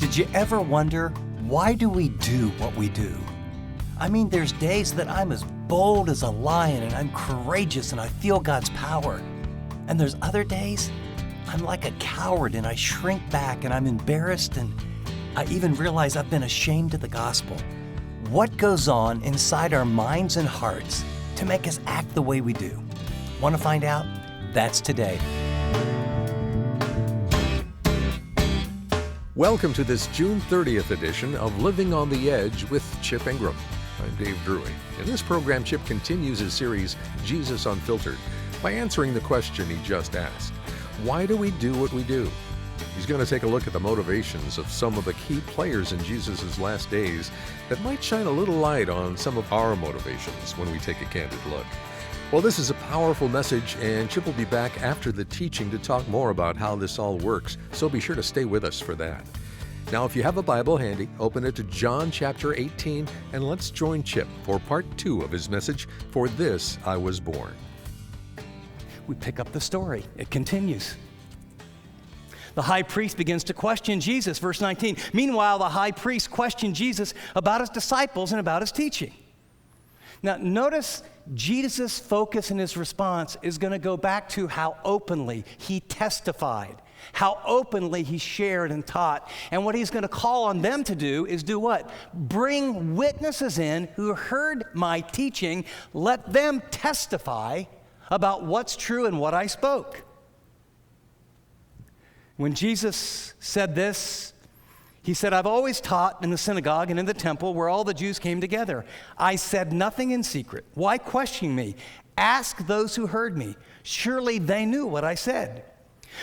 Did you ever wonder, why do we do what we do? I mean, there's days that I'm as bold as a lion and I'm courageous and I feel God's power. And there's other days I'm like a coward and I shrink back and I'm embarrassed and I even realize I've been ashamed of the gospel. What goes on inside our minds and hearts to make us act the way we do? Want to find out? That's today. Welcome to this June 30th edition of Living on the Edge with Chip Ingram. I'm Dave Drury. In this program, Chip continues his series, Jesus Unfiltered, by answering the question he just asked. Why do we do what we do? He's going to take a look at the motivations of some of the key players in Jesus' last days that might shine a little light on some of our motivations when we take a candid look. Well, this is a powerful message, and Chip will be back after the teaching to talk more about how this all works, so be sure to stay with us for that. Now, if you have a Bible handy, open it to John chapter 18, and let's join Chip for part 2 of his message, For This I Was Born. We pick up the story. It continues. The high priest begins to question Jesus, verse 19. Meanwhile, the high priest questioned Jesus about his disciples and about his teaching. Now, notice Jesus' focus in his response is going to go back to how openly he testified, how openly he shared and taught. And what he's going to call on them to do is do what? Bring witnesses in who heard my teaching. Let them testify about what's true and what I spoke. When Jesus said this, he said, I've always taught in the synagogue and in the temple where all the Jews came together. I said nothing in secret. Why question me? Ask those who heard me. Surely they knew what I said.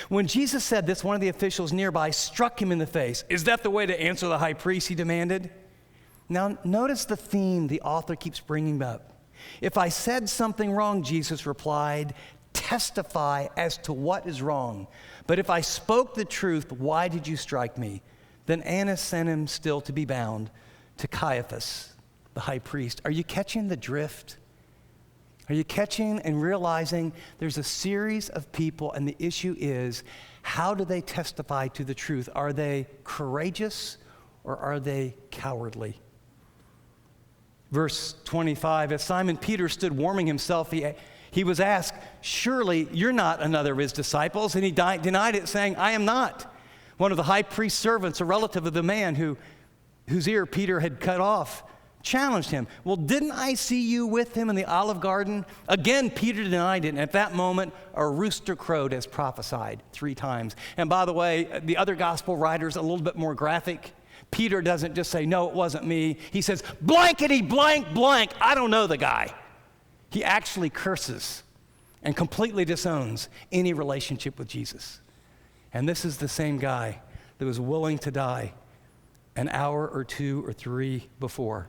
When Jesus said this, one of the officials nearby struck him in the face. Is that the way to answer the high priest? He demanded. Now, notice the theme the author keeps bringing up. If I said something wrong, Jesus replied, testify as to what is wrong. But if I spoke the truth, why did you strike me? Then Annas sent him still to be bound to Caiaphas, the high priest. Are you catching the drift? Are you catching and realizing there's a series of people, and the issue is, how do they testify to the truth? Are they courageous or are they cowardly? Verse 25, as Simon Peter stood warming himself, he was asked, surely you're not another of his disciples? And he denied it, saying, I am not. One of the high priest's servants, a relative of the man whose ear Peter had cut off, challenged him. Well, didn't I see you with him in the Olive Garden? Again, Peter denied it, and at that moment, a rooster crowed as prophesied 3 times. And by the way, the other gospel writers, a little bit more graphic. Peter doesn't just say, no, it wasn't me. He says, blankety blank blank, I don't know the guy. He actually curses and completely disowns any relationship with Jesus. And this is the same guy that was willing to die an hour or 2 or 3 before.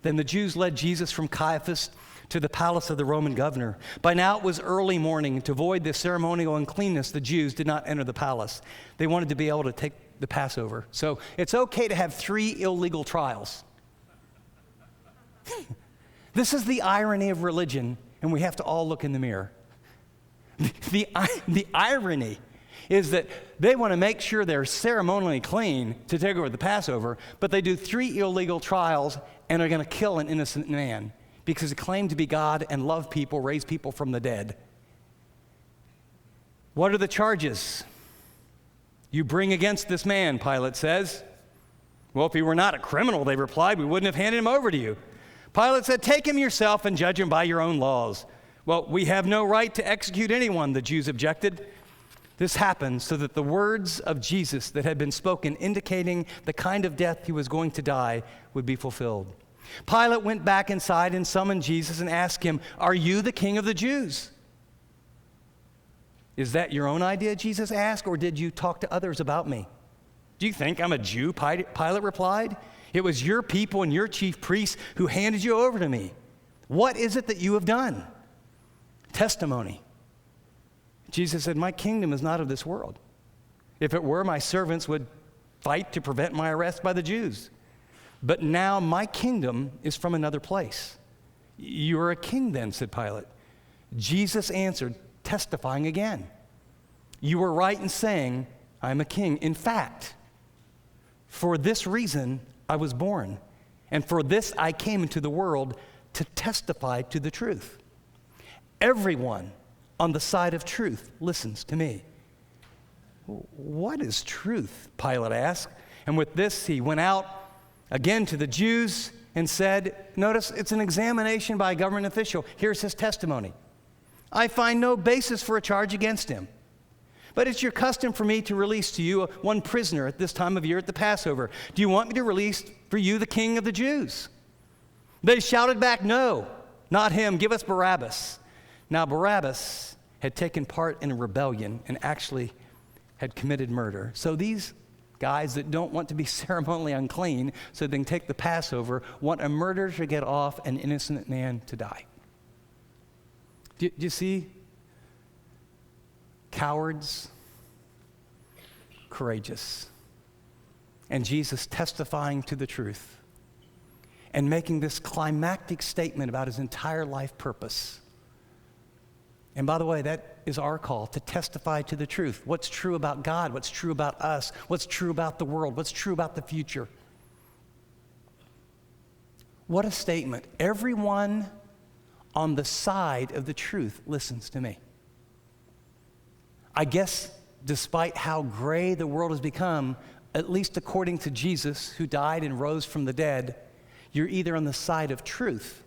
Then the Jews led Jesus from Caiaphas to the palace of the Roman governor. By now it was early morning. To avoid the ceremonial uncleanness, the Jews did not enter the palace. They wanted to be able to take the Passover. So it's okay to have 3 illegal trials. This is the irony of religion, and we have to all look in the mirror. The irony is that they want to make sure they're ceremonially clean to take over the Passover, but they do 3 illegal trials and are going to kill an innocent man because he claimed to be God and love people, raise people from the dead. What are the charges you bring against this man, Pilate says? Well, if he were not a criminal, they replied, we wouldn't have handed him over to you. Pilate said, take him yourself and judge him by your own laws. Well, we have no right to execute anyone, the Jews objected. This happened so that the words of Jesus that had been spoken indicating the kind of death he was going to die would be fulfilled. Pilate went back inside and summoned Jesus and asked him, are you the king of the Jews? Is that your own idea, Jesus asked, or did you talk to others about me? Do you think I'm a Jew? Pilate replied. It was your people and your chief priests who handed you over to me. What is it that you have done? Testimony. Jesus said, my kingdom is not of this world. If it were, my servants would fight to prevent my arrest by the Jews. But now my kingdom is from another place. You are a king then, said Pilate. Jesus answered, testifying again. You were right in saying, I'm a king. In fact, For this reason I was born, and for this I came into the world, to testify to the truth. Everyone on the side of truth listens to me." "What is truth?" Pilate asked. And with this, he went out again to the Jews and said, notice, it's an examination by a government official. Here's his testimony. "I find no basis for a charge against him. But it's your custom for me to release to you one prisoner at this time of year at the Passover. Do you want me to release for you the king of the Jews?" They shouted back, "No, not him. Give us Barabbas." Now Barabbas had taken part in a rebellion and actually had committed murder. So these guys that don't want to be ceremonially unclean so they can take the Passover want a murderer to get off, an innocent man to die. Do you see? Cowards, courageous. And Jesus testifying to the truth and making this climactic statement about his entire life purpose. And by the way, that is our call, to testify to the truth. What's true about God? What's true about us? What's true about the world? What's true about the future? What a statement. Everyone on the side of the truth listens to me. I guess despite how gray the world has become, at least according to Jesus, who died and rose from the dead, you're either on the side of truth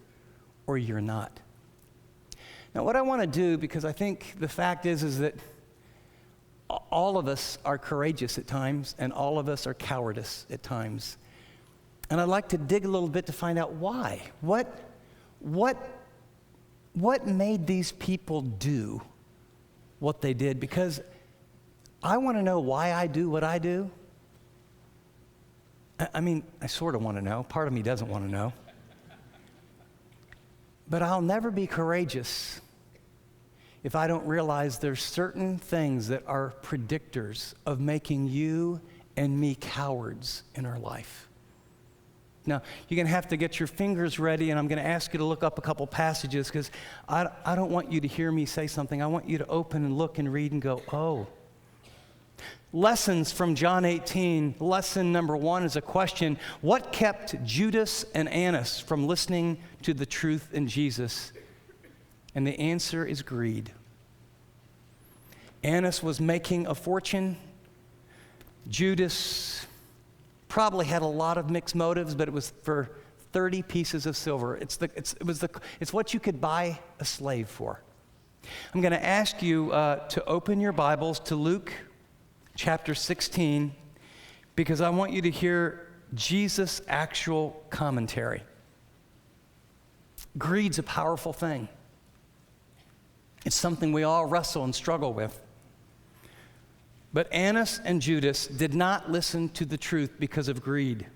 or you're not. Now, what I want to do, because I think the fact is that all of us are courageous at times and all of us are cowardice at times. And I'd like to dig a little bit to find out why. What made these people do what they did? Because I want to know why I do what I do. I mean, I sort of want to know. Part of me doesn't want to know. But I'll never be courageous if I don't realize there's certain things that are predictors of making you and me cowards in our life. Now, you're going to have to get your fingers ready, and I'm going to ask you to look up a couple passages, because I don't want you to hear me say something. I want you to open and look and read and go, oh. Lessons from John 18. Lesson number 1 is a question. What kept Judas and Annas from listening to the truth in Jesus? And the answer is greed. Annas was making a fortune. Judas probably had a lot of mixed motives, but it was for 30 pieces of silver. It's what you could buy a slave for. I'm going to ask you to open your Bibles to Luke chapter 16, because I want you to hear Jesus' actual commentary. Greed's a powerful thing. It's something we all wrestle and struggle with. But Annas and Judas did not listen to the truth because of greed.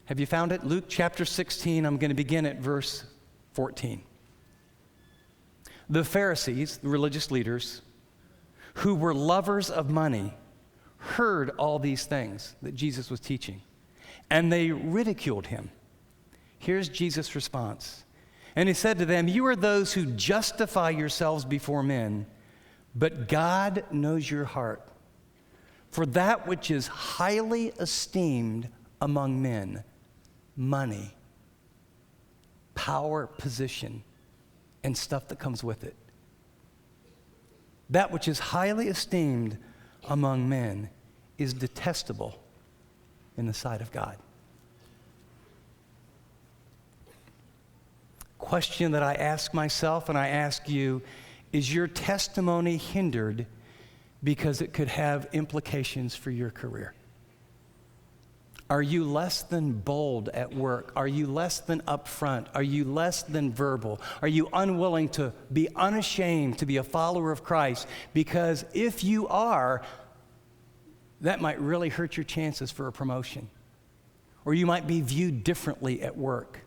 Have you found it? Luke chapter 16, I'm going to begin at verse 14. The Pharisees, the religious leaders, who were lovers of money, heard all these things that Jesus was teaching, and they ridiculed him. Here's Jesus' response. And he said to them, "You are those who justify yourselves before men, but God knows your heart. For that which is highly esteemed among men, money, power, position, and stuff that comes with it, that which is highly esteemed among men is detestable in the sight of God." Question that I ask myself and I ask you, is your testimony hindered because it could have implications for your career? Are you less than bold at work? Are you less than upfront? Are you less than verbal? Are you unwilling to be unashamed to be a follower of Christ? Because if you are, that might really hurt your chances for a promotion. Or you might be viewed differently at work.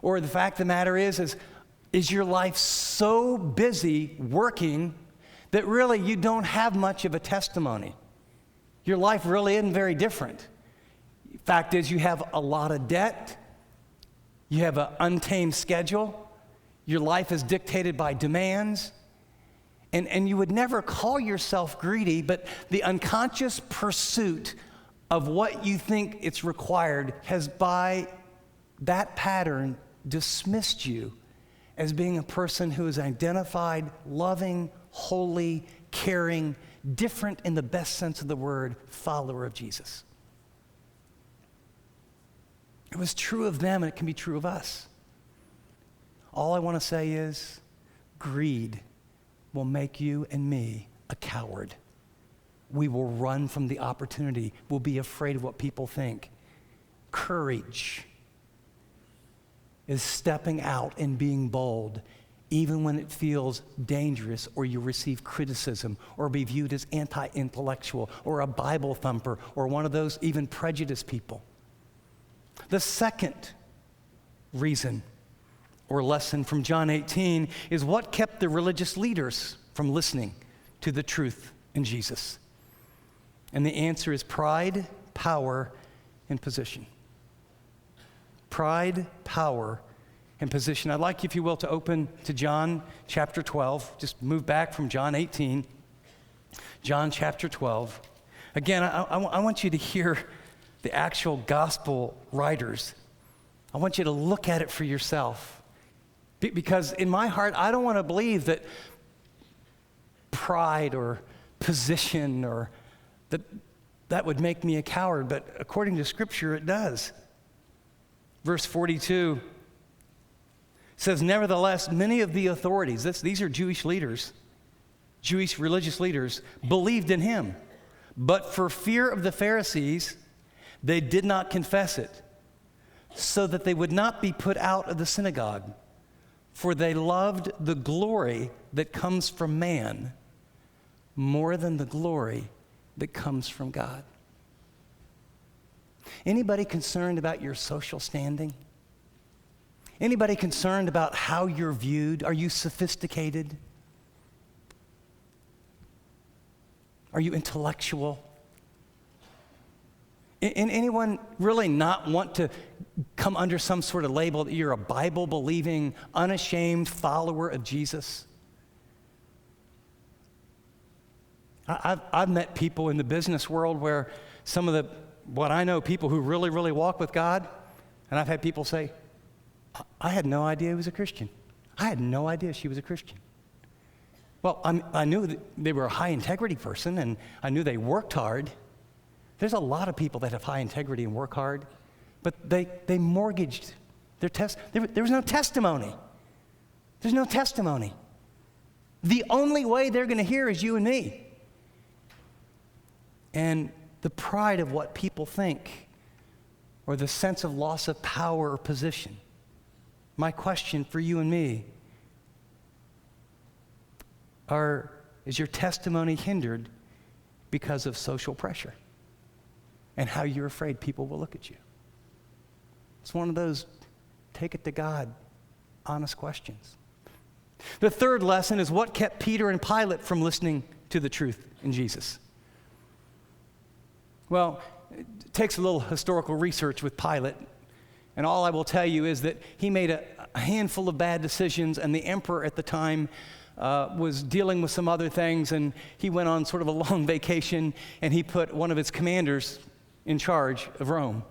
Or the fact of the matter is your life so busy working that really you don't have much of a testimony? Your life really isn't very different. Fact is, you have a lot of debt. You have an untamed schedule. Your life is dictated by demands. And you would never call yourself greedy, but the unconscious pursuit of what you think it's required has, by that pattern, dismissed you as being a person who is identified, loving, holy, caring, different in the best sense of the word, follower of Jesus. It was true of them, and it can be true of us. All I want to say is, greed will make you and me a coward. We will run from the opportunity. We'll be afraid of what people think. Courage is stepping out and being bold, even when it feels dangerous, or you receive criticism, or be viewed as anti-intellectual, or a Bible thumper, or one of those even prejudiced people. The second reason or lesson from John 18 is what kept the religious leaders from listening to the truth in Jesus. And the answer is pride, power, and position. Pride, power, and position. I'd like you, if you will, to open to John chapter 12. Just move back from John 18. John chapter 12. Again, I want you to hear the actual gospel writers. I want you to look at it for yourself. Because in my heart, I don't want to believe that pride or position or that would make me a coward, but according to Scripture, it does. Verse 42 says, nevertheless, many of the authorities, these are Jewish leaders, Jewish religious leaders, believed in him. But for fear of the Pharisees, they did not confess it, so that they would not be put out of the synagogue. For they loved the glory that comes from man more than the glory that comes from God. Anybody concerned about your social standing? Anybody concerned about how you're viewed? Are you sophisticated? Are you intellectual? And anyone really not want to come under some sort of label that you're a Bible-believing, unashamed follower of Jesus? I've met people in the business world where some of what I know, people who really, really walk with God, and I've had people say, I had no idea he was a Christian. I had no idea she was a Christian. Well, I knew that they were a high-integrity person, and I knew they worked hard. There's a lot of people that have high integrity and work hard, but they mortgaged their there was no testimony. There's no testimony. The only way they're going to hear is you and me. And the pride of what people think, or the sense of loss of power or position. My question for you and me, is your testimony hindered because of social pressure and how you're afraid people will look at you? It's one of those take it to God, honest questions. The third lesson is what kept Peter and Pilate from listening to the truth in Jesus. Well, it takes a little historical research with Pilate, and all I will tell you is that he made a handful of bad decisions, and the emperor at the time was dealing with some other things, and he went on sort of a long vacation, and he put one of his commanders in charge of Rome.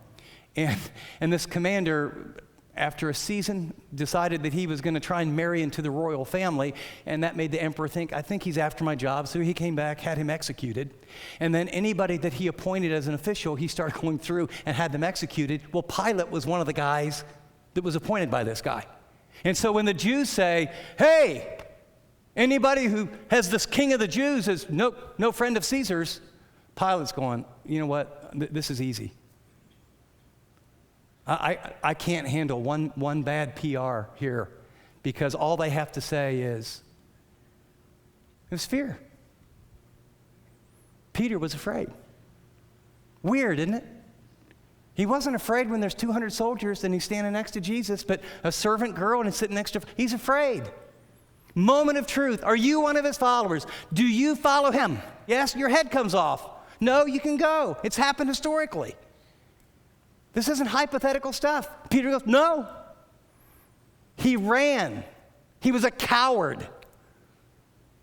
And this commander, after a season, decided that he was going to try and marry into the royal family, and that made the emperor think, I think he's after my job, so he came back, had him executed. And then anybody that he appointed as an official, he started going through and had them executed. Well, Pilate was one of the guys that was appointed by this guy. And so when the Jews say, hey, anybody who has this king of the Jews is no friend of Caesar's, Pilate's going, you know what, this is easy. I can't handle one bad PR here, because all they have to say is, it was fear. Peter was afraid. Weird, isn't it? He wasn't afraid when there's 200 soldiers and he's standing next to Jesus, but a servant girl and he's sitting next to, he's afraid. Moment of truth. Are you one of his followers? Do you follow him? Yes, your head comes off. No, you can go. It's happened historically. This isn't hypothetical stuff. Peter goes, no. He ran. He was a coward.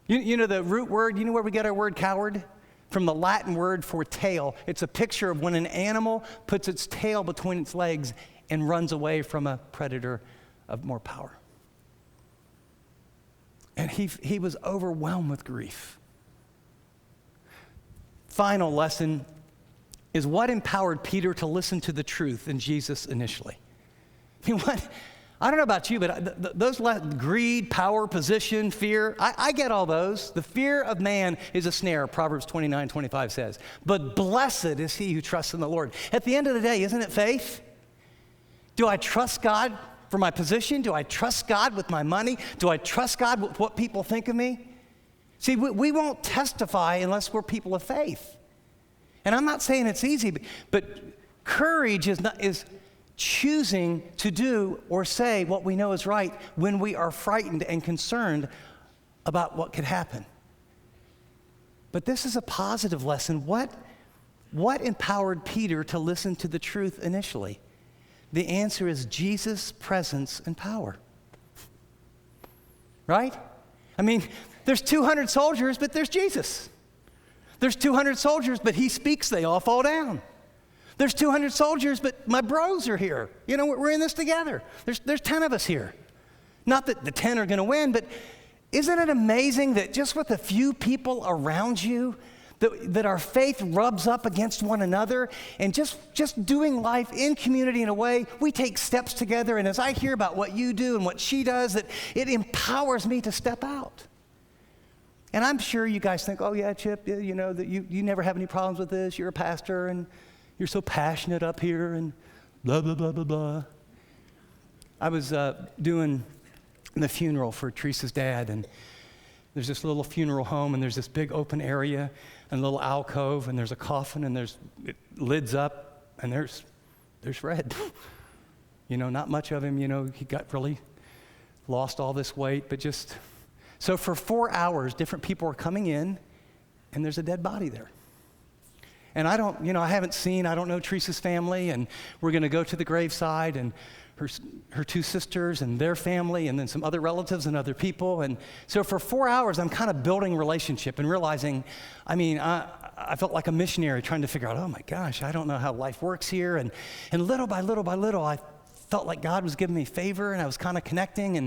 You know the root word, you know where we get our word coward? From the Latin word for tail. It's a picture of when an animal puts its tail between its legs and runs away from a predator of more power. And he was overwhelmed with grief. Final lesson is what empowered Peter to listen to the truth in Jesus initially. I mean, I don't know about you, but those greed, power, position, fear, I get all those. The fear of man is a snare, Proverbs 29:25 says. But blessed is he who trusts in the Lord. At the end of the day, isn't it faith? Do I trust God for my position? Do I trust God with my money? Do I trust God with what people think of me? See, we won't testify unless we're people of faith. And I'm not saying it's easy, but courage is choosing to do or say what we know is right when we are frightened and concerned about what could happen. But this is a positive lesson. What empowered Peter to listen to the truth initially? The answer is Jesus' presence and power. Right? I mean, there's 200 soldiers, but there's Jesus. There's 200 soldiers, but he speaks, they all fall down. There's 200 soldiers, but my bros are here. You know, we're in this together. There's 10 of us here. Not that the 10 are going to win, but isn't it amazing that just with a few people around you, that our faith rubs up against one another, and just doing life in community in a way, we take steps together, and as I hear about what you do and what she does, that it empowers me to step out. And I'm sure you guys think, oh yeah, Chip, you know, that you never have any problems with this, you're a pastor, and you're so passionate up here, and blah, blah, blah, blah, blah. I was doing the funeral for Teresa's dad, and there's this little funeral home, and there's this big open area, and a little alcove, and there's a coffin, and it lids up, and there's Fred. You know, not much of him, you know, he got really lost all this weight, but just, so for 4 hours, different people are coming in, and there's a dead body there. And I don't know Teresa's family, and we're going to go to the graveside, and her two sisters and their family, and then some other relatives and other people. And so for 4 hours, I'm kind of building relationship and realizing, I felt like a missionary trying to figure out, oh my gosh, I don't know how life works here. And little by little, I felt like God was giving me favor, and I was kind of connecting.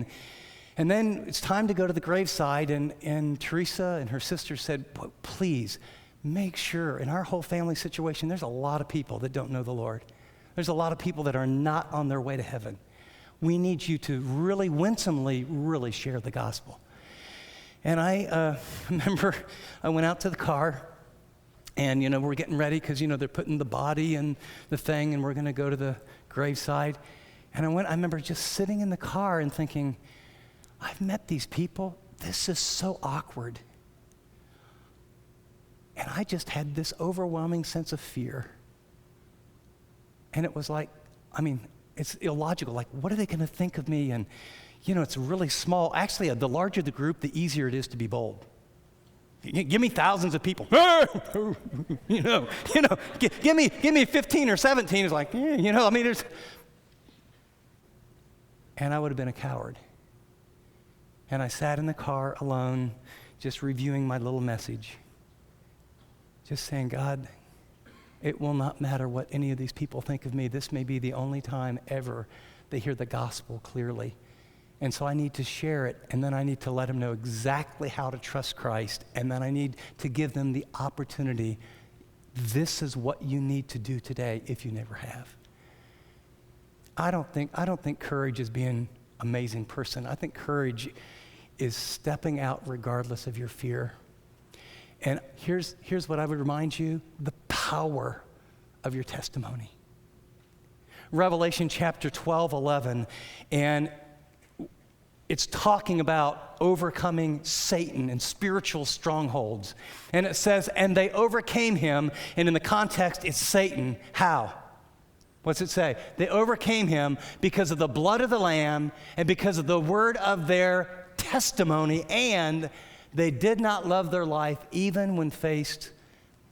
And then it's time to go to the graveside, and Teresa and her sister said, please, make sure, in our whole family situation, there's a lot of people that don't know the Lord. There's a lot of people that are not on their way to heaven. We need you to really winsomely, really share the gospel. And I remember I went out to the car, and, you know, we're getting ready because, you know, they're putting the body in the thing, and we're going to go to the graveside. And I remember just sitting in the car and thinking, I've met these people. This is so awkward. And I just had this overwhelming sense of fear. And it was like, it's illogical. Like, what are they going to think of me? And, you know, it's really small. Actually, the larger the group, the easier it is to be bold. Give me thousands of people. Give me 15 or 17. It's like, there's. And I would have been a coward. And I sat in the car alone, just reviewing my little message. Just saying, God, it will not matter what any of these people think of me. This may be the only time ever they hear the gospel clearly. And so I need to share it, and then I need to let them know exactly how to trust Christ, and then I need to give them the opportunity. This is what you need to do today if you never have. I don't think courage is being an amazing person. I think courage is stepping out regardless of your fear. And here's what I would remind you, the power of your testimony. Revelation chapter 12:11, and it's talking about overcoming Satan and spiritual strongholds. And it says, and they overcame him, and in the context, it's Satan. How? What's it say? They overcame him because of the blood of the Lamb and because of the word of their testimony, and they did not love their life even when faced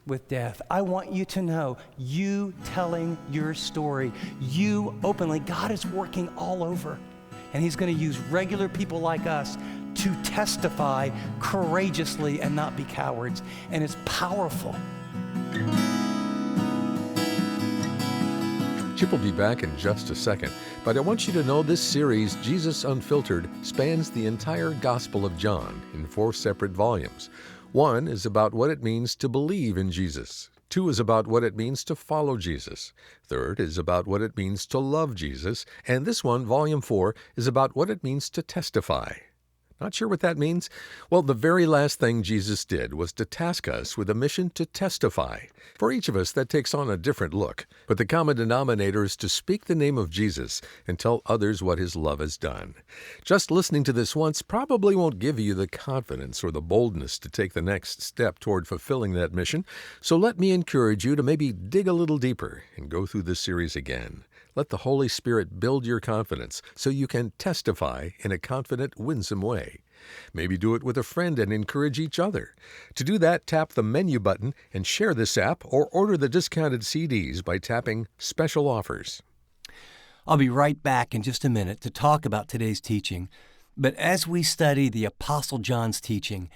with death. I want you to know, you telling your story, you openly, God is working all over. And he's going to use regular people like us to testify courageously and not be cowards. And it's powerful. Chip will be back in just a second, but I want you to know this series, Jesus Unfiltered, spans the entire Gospel of John in 4 separate volumes. 1 is about what it means to believe in Jesus. 2 is about what it means to follow Jesus. 3rd is about what it means to love Jesus. And this one, Volume 4, is about what it means to testify. Not sure what that means? Well, the very last thing Jesus did was to task us with a mission to testify. For each of us, that takes on a different look. But the common denominator is to speak the name of Jesus and tell others what his love has done. Just listening to this once probably won't give you the confidence or the boldness to take the next step toward fulfilling that mission. So let me encourage you to maybe dig a little deeper and go through this series again. Let the Holy Spirit build your confidence so you can testify in a confident, winsome way. Maybe do it with a friend and encourage each other. To do that, tap the menu button and share this app or order the discounted CDs by tapping Special Offers. I'll be right back in just a minute to talk about today's teaching. But as we study the Apostle John's teaching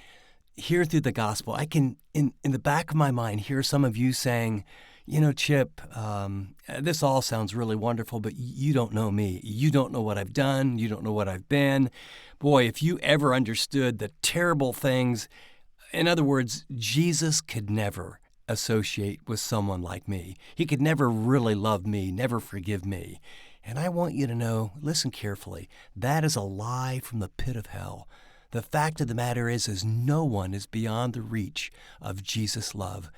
here through the gospel, I can, in the back of my mind, hear some of you saying, you know, Chip, this all sounds really wonderful, but you don't know me. You don't know what I've done. You don't know what I've been. Boy, if you ever understood the terrible things, in other words, Jesus could never associate with someone like me. He could never really love me, never forgive me. And I want you to know, listen carefully, that is a lie from the pit of hell. The fact of the matter is no one is beyond the reach of Jesus' love.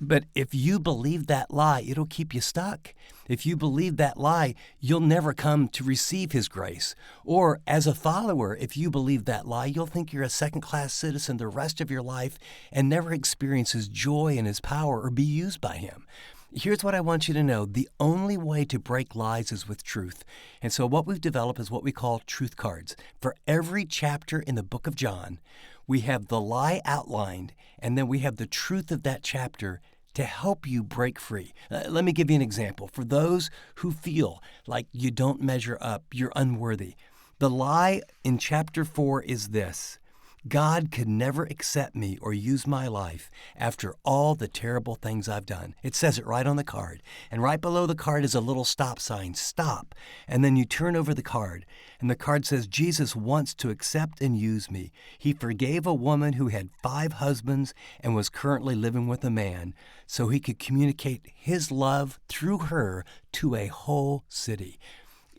But if you believe that lie, it'll keep you stuck. If you believe that lie, you'll never come to receive his grace. Or as a follower, if you believe that lie, you'll think you're a second-class citizen the rest of your life and never experience his joy and his power or be used by him. Here's what I want you to know. The only way to break lies is with truth. And so what we've developed is what we call truth cards. For every chapter in the book of John, we have the lie outlined, and then we have the truth of that chapter to help you break free. Let me give you an example. For those who feel like you don't measure up, you're unworthy, the lie in chapter 4 is this: God could never accept me or use my life after all the terrible things I've done. It says it right on the card. And right below the card is a little stop sign, stop. And then you turn over the card, and the card says, Jesus wants to accept and use me. He forgave a woman who had 5 husbands and was currently living with a man, so he could communicate his love through her to a whole city.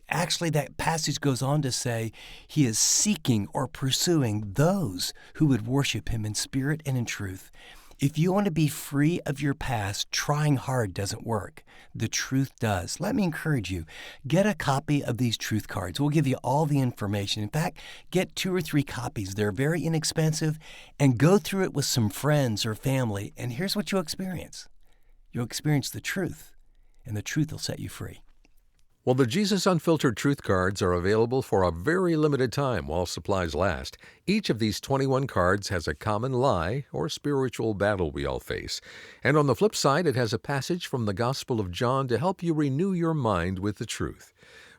Actually, that passage goes on to say he is seeking or pursuing those who would worship him in spirit and in truth. If you want to be free of your past, trying hard doesn't work. The truth does. Let me encourage you. Get a copy of these truth cards. We'll give you all the information. In fact, get 2 or 3 copies. They're very inexpensive. And go through it with some friends or family. And here's what you'll experience. You'll experience the truth, and the truth will set you free. Well, the Jesus Unfiltered Truth Cards are available for a very limited time while supplies last. Each of these 21 cards has a common lie or spiritual battle we all face. And on the flip side, it has a passage from the Gospel of John to help you renew your mind with the truth.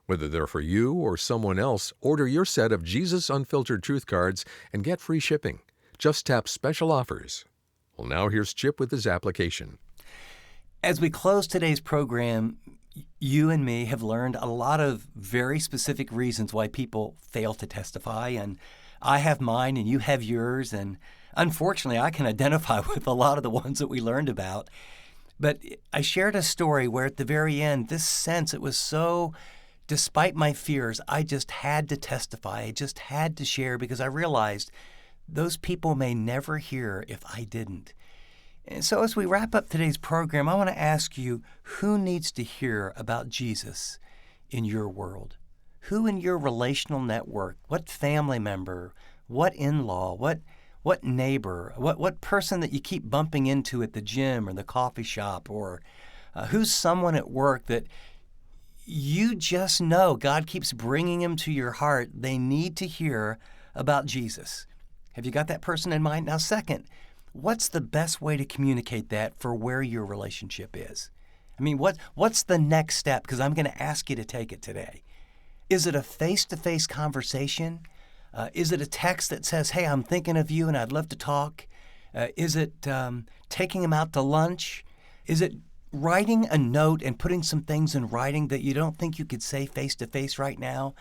Whether they're for you or someone else, order your set of Jesus Unfiltered Truth Cards and get free shipping. Just tap Special Offers. Well, now here's Chip with his application. As we close today's program, you and me have learned a lot of very specific reasons why people fail to testify, and I have mine and you have yours, and unfortunately I can identify with a lot of the ones that we learned about. But I shared a story where at the very end, this sense, it was so, despite my fears, I just had to testify. I just had to share because I realized those people may never hear if I didn't. And so as we wrap up today's program, I want to ask you, who needs to hear about Jesus in your world? Who in your relational network, what family member, what in-law, what neighbor, what person that you keep bumping into at the gym or the coffee shop, or who's someone at work that you just know God keeps bringing them to your heart? They need to hear about Jesus. Have you got that person in mind? Now, second, what's the best way to communicate that for where your relationship is? I mean, what's the next step? Because I'm going to ask you to take it today. Is it a face-to-face conversation? Is it a text that says, hey, I'm thinking of you and I'd love to talk? Is it taking them out to lunch? Is it writing a note and putting some things in writing that you don't think you could say face-to-face right now?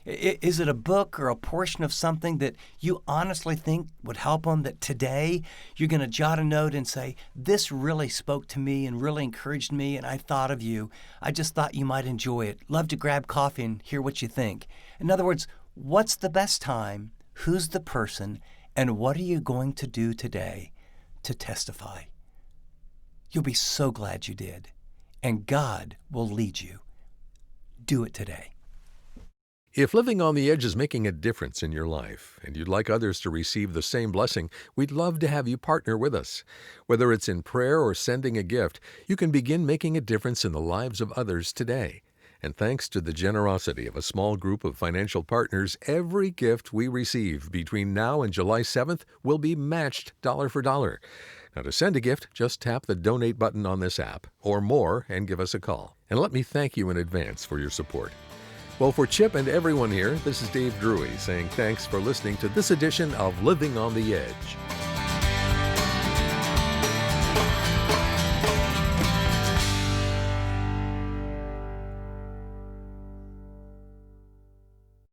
Is it a book or a portion of something that you honestly think would help them, that today you're going to jot a note and say, this really spoke to me and really encouraged me and I thought of you. I just thought you might enjoy it. Love to grab coffee and hear what you think. In other words, what's the best time? Who's the person? And what are you going to do today to testify? You'll be so glad you did. And God will lead you. Do it today. If living on the edge is making a difference in your life and you'd like others to receive the same blessing, we'd love to have you partner with us. Whether it's in prayer or sending a gift, you can begin making a difference in the lives of others today. And thanks to the generosity of a small group of financial partners, every gift we receive between now and July 7th will be matched dollar for dollar. Now, to send a gift, just tap the donate button on this app or more and give us a call. And let me thank you in advance for your support. Well, for Chip and everyone here, this is Dave Drury saying thanks for listening to this edition of Living on the Edge.